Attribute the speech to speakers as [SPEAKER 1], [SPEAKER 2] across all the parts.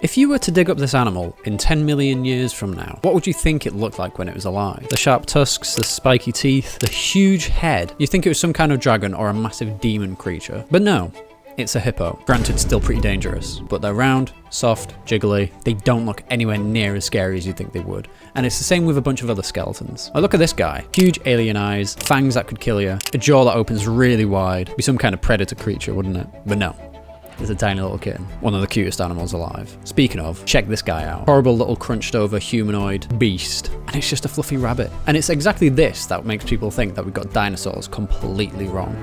[SPEAKER 1] If you were to dig up this animal in 10 million years from now, what would you think it looked like when it was alive? The sharp tusks, the spiky teeth, the huge head. You think it was some kind of dragon or a massive demon creature. But no, it's a hippo. Granted, still pretty dangerous, but they're round, soft, jiggly. They don't look anywhere near as scary as you'd think they would. And it's the same with a bunch of other skeletons. Like, look at this guy. Huge alien eyes, fangs that could kill you, a jaw that opens really wide. Be some kind of predator creature, wouldn't it? But no. It's a tiny little kitten. One of the cutest animals alive. Speaking of, check this guy out. Horrible little crunched over humanoid beast. And it's just a fluffy rabbit. And it's exactly this that makes people think that we got dinosaurs completely wrong.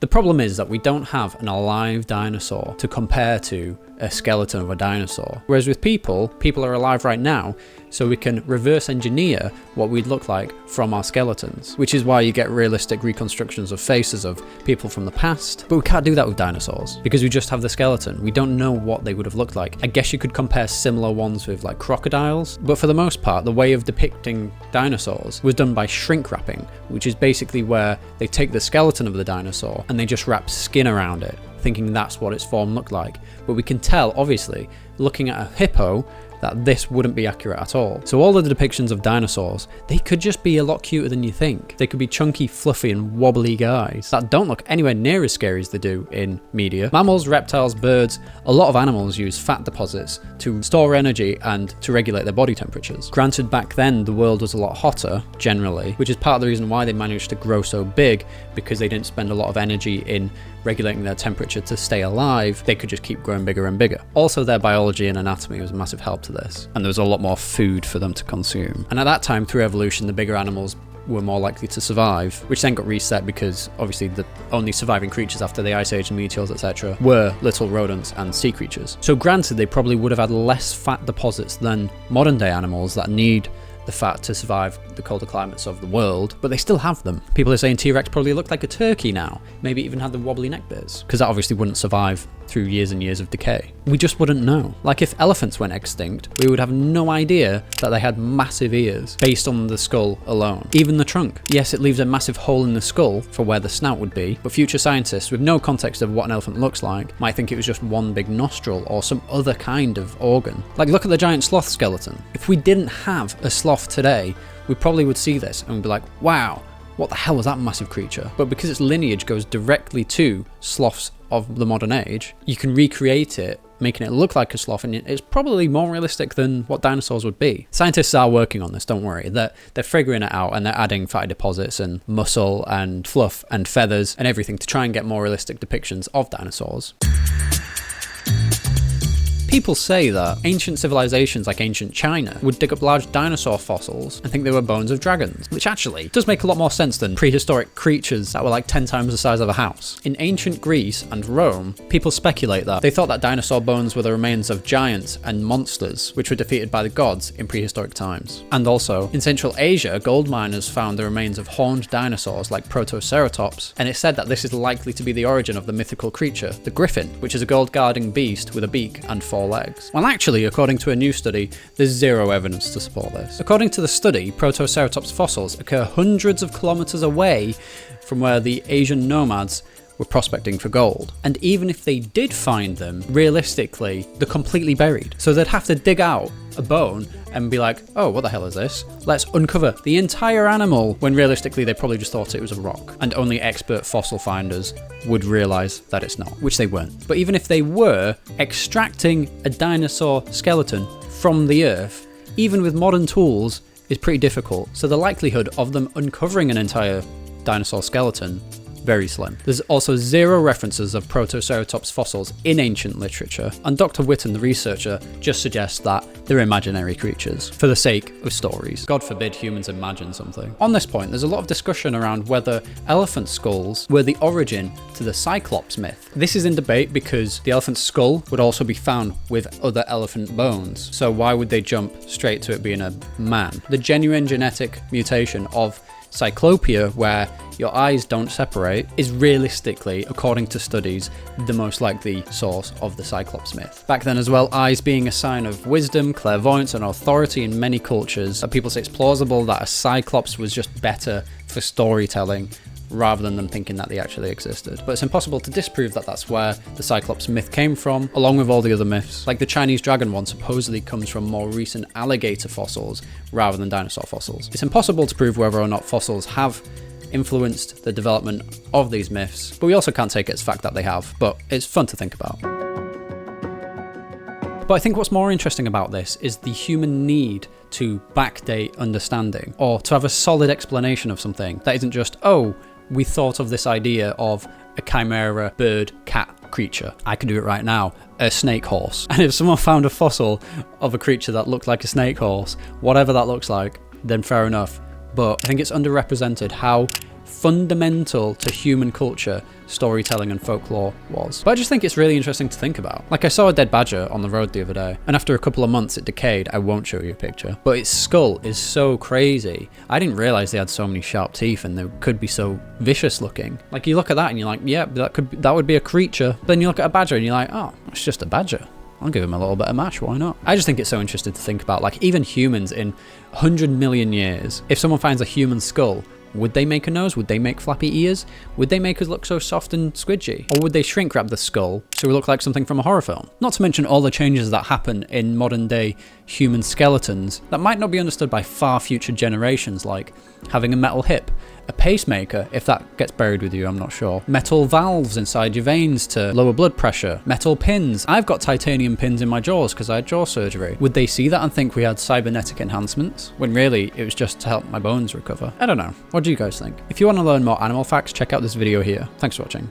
[SPEAKER 1] The problem is that we don't have an alive dinosaur to compare to a skeleton of a dinosaur. Whereas with people are alive right now, so we can reverse engineer what we'd look like from our skeletons, which is why you get realistic reconstructions of faces of people from the past. But we can't do that with dinosaurs because we just have the skeleton. We don't know what they would have looked like. I guess you could compare similar ones with like crocodiles, but for the most part, the way of depicting dinosaurs was done by shrink wrapping, which is basically where they take the skeleton of the dinosaur and they just wrap skin around it, thinking that's what its form looked like. But we can tell, obviously, looking at a hippo, that this wouldn't be accurate at all. So all of the depictions of dinosaurs, they could just be a lot cuter than you think. They could be chunky, fluffy and wobbly guys that don't look anywhere near as scary as they do in media. Mammals, reptiles, birds, a lot of animals use fat deposits to store energy and to regulate their body temperatures. Granted, back then the world was a lot hotter, generally, which is part of the reason why they managed to grow so big, because they didn't spend a lot of energy in regulating their temperature to stay alive. They could just keep growing bigger and bigger. Also, their biology and anatomy was a massive help to this, and there was a lot more food for them to consume. And at that time, through evolution, the bigger animals were more likely to survive, which then got reset because obviously the only surviving creatures after the Ice Age and meteors, etc., were little rodents and sea creatures. So granted, they probably would have had less fat deposits than modern day animals that need the fat to survive the colder climates of the world, but they still have them. People are saying T-Rex probably looked like a turkey now, maybe even had the wobbly neck bits, because that obviously wouldn't survive through years and years of decay. We just wouldn't know. Like if elephants went extinct, we would have no idea that they had massive ears based on the skull alone. Even the trunk. Yes, it leaves a massive hole in the skull for where the snout would be, but future scientists with no context of what an elephant looks like might think it was just one big nostril or some other kind of organ. Like look at the giant sloth skeleton. If we didn't have a sloth today, we probably would see this and be like, wow, what the hell was that massive creature? But because its lineage goes directly to sloths of the modern age, you can recreate it, making it look like a sloth, and it's probably more realistic than what dinosaurs would be. Scientists are working on this, don't worry. They're figuring it out, and they're adding fatty deposits and muscle and fluff and feathers and everything to try and get more realistic depictions of dinosaurs. People say that ancient civilizations like ancient China would dig up large dinosaur fossils and think they were bones of dragons, which actually does make a lot more sense than prehistoric creatures that were like 10 times the size of a house. In ancient Greece and Rome, people speculate that they thought that dinosaur bones were the remains of giants and monsters, which were defeated by the gods in prehistoric times. And also, in Central Asia, gold miners found the remains of horned dinosaurs like protoceratops, and it's said that this is likely to be the origin of the mythical creature, the griffin, which is a gold-guarding beast with a beak and 4 legs. Well, actually, according to a new study, there's zero evidence to support this. According to the study, protoceratops fossils occur hundreds of kilometers away from where the Asian nomads were prospecting for gold. And even if they did find them, realistically, they're completely buried. So they'd have to dig out a bone and be like, oh, what the hell is this? Let's uncover the entire animal, when realistically they probably just thought it was a rock. And only expert fossil finders would realize that it's not, which they weren't. But even if they were, extracting a dinosaur skeleton from the earth, even with modern tools, is pretty difficult. So the likelihood of them uncovering an entire dinosaur skeleton, very slim. There's also zero references of protoceratops fossils in ancient literature, and Dr. Witten, the researcher, just suggests that they're imaginary creatures for the sake of stories. God forbid humans imagine something. On this point, there's a lot of discussion around whether elephant skulls were the origin to the cyclops myth. This is in debate because the elephant's skull would also be found with other elephant bones, so why would they jump straight to it being a man? The genuine genetic mutation of cyclopia, where your eyes don't separate, is realistically, according to studies, the most likely source of the cyclops myth. Back then as well, eyes being a sign of wisdom, clairvoyance and authority in many cultures, people say it's plausible that a cyclops was just better for storytelling rather than them thinking that they actually existed. But it's impossible to disprove that that's where the cyclops myth came from, along with all the other myths. Like the Chinese dragon one supposedly comes from more recent alligator fossils rather than dinosaur fossils. It's impossible to prove whether or not fossils have influenced the development of these myths, but we also can't take it as fact that they have, but it's fun to think about. But I think what's more interesting about this is the human need to backdate understanding, or to have a solid explanation of something that isn't just, oh, we thought of this idea of a chimera bird cat creature. I can do it right now, a snake horse. And if someone found a fossil of a creature that looked like a snake horse, whatever that looks like, then fair enough. But I think it's underrepresented how fundamental to human culture storytelling and folklore was. But I just think it's really interesting to think about. Like I saw a dead badger on the road the other day, and after a couple of months it decayed. I won't show you a picture, but its skull is so crazy. I didn't realize they had so many sharp teeth and they could be so vicious looking. Like you look at that and you're like, yeah, that would be a creature. But then you look at a badger and you're like, oh, it's just a badger. I'll give him a little bit of mash, why not? I just think it's so interesting to think about, like even humans in 100 million years, if someone finds a human skull, would they make a nose? Would they make flappy ears? Would they make us look so soft and squidgy? Or would they shrink wrap the skull so we look like something from a horror film? Not to mention all the changes that happen in modern day human skeletons that might not be understood by far future generations, like having a metal hip, a pacemaker, if that gets buried with you, I'm not sure. Metal valves inside your veins to lower blood pressure. Metal pins. I've got titanium pins in my jaws because I had jaw surgery. Would they see that and think we had cybernetic enhancements? When really, it was just to help my bones recover. I don't know. What do you guys think? If you want to learn more animal facts, check out this video here. Thanks for watching.